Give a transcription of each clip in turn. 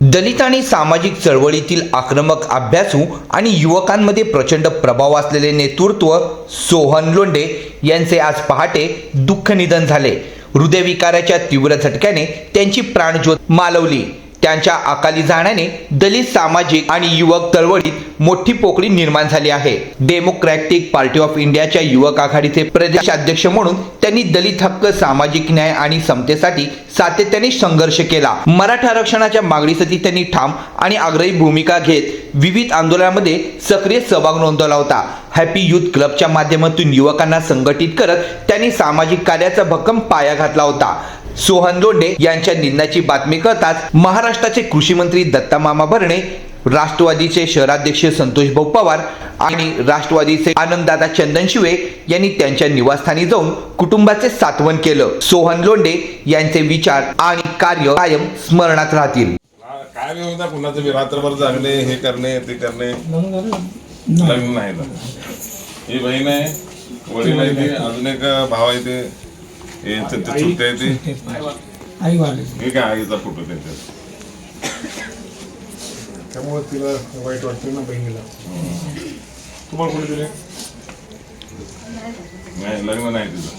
दलित आणि सामाजिक चळवळीतील आक्रमक अभ्यासू आणि युवकांमध्ये प्रचंड प्रभाव असलेले नेतृत्व सोहन लोंढे यांचे आज पहाटे दुःख निधन झाले। हृदयविकाराच्या तीव्र झटक्याने त्यांची प्राणज्योत मालवली। त्यांच्या अकाली जाण्याने दलित सामाजिक आणि युवक चळवळीत मोठी पोकळी निर्माण झाली आहे। डेमोक्रॅटिक पार्टी ऑफ इंडियाच्या युवक आघाडीचे प्रदेशाध्यक्ष म्हणून त्यांनी दलित हक्क, सामाजिक न्याय आणि समतेसाठी सातत्याने संघर्ष केला। मराठा आरक्षणाच्या मागणीसाठी त्यांनी ठाम आणि आग्रही भूमिका घेत विविध आंदोलनांमध्ये सक्रिय सहभाग नोंदवला होता। हॅपी युथ क्लबच्या माध्यमातून युवकांना संघटित करत त्यांनी सामाजिक कार्याचा भक्कम पाया घातला होता। सोहन लोंढे यांच्या निधनाची बातमी कळताच महाराष्ट्राचे कृषी मंत्री दत्ता मामा भरणे, राष्ट्रवादीचे शहराध्यक्ष संतोष भाऊ पवार आणि राष्ट्रवादीचे आनंददादा चंदनशिवे यांनी त्यांच्या निवासस्थानी जाऊन कुटुंबाचे सांत्वन केलं। सोहन लोंढे यांचे विचार आणि कार्य कायम स्मरणात राहतील। काय नाही होता कुणाचं बी रात्रभर जागणे, हे करणे ते करणे, लग्न नाही ना। ही बहीण आहे, वडील आहे ते, अजून एक भाव आहे ते, चुलते आहे ते, आई वाले हे काय आईचा फोटो त्यांचा। त्यामुळे तिला वाईट वाटतं ना बहिणीला। तुम्हाला कोणी दिले? नाही, लग्न नाही तिचं।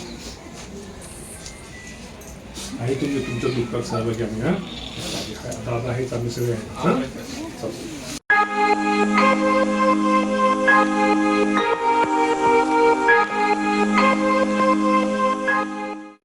आहे तुम्ही तुमच्या दुःखात सहभागी आम्ही। हा दादा आहेच, आम्ही सगळे आहे।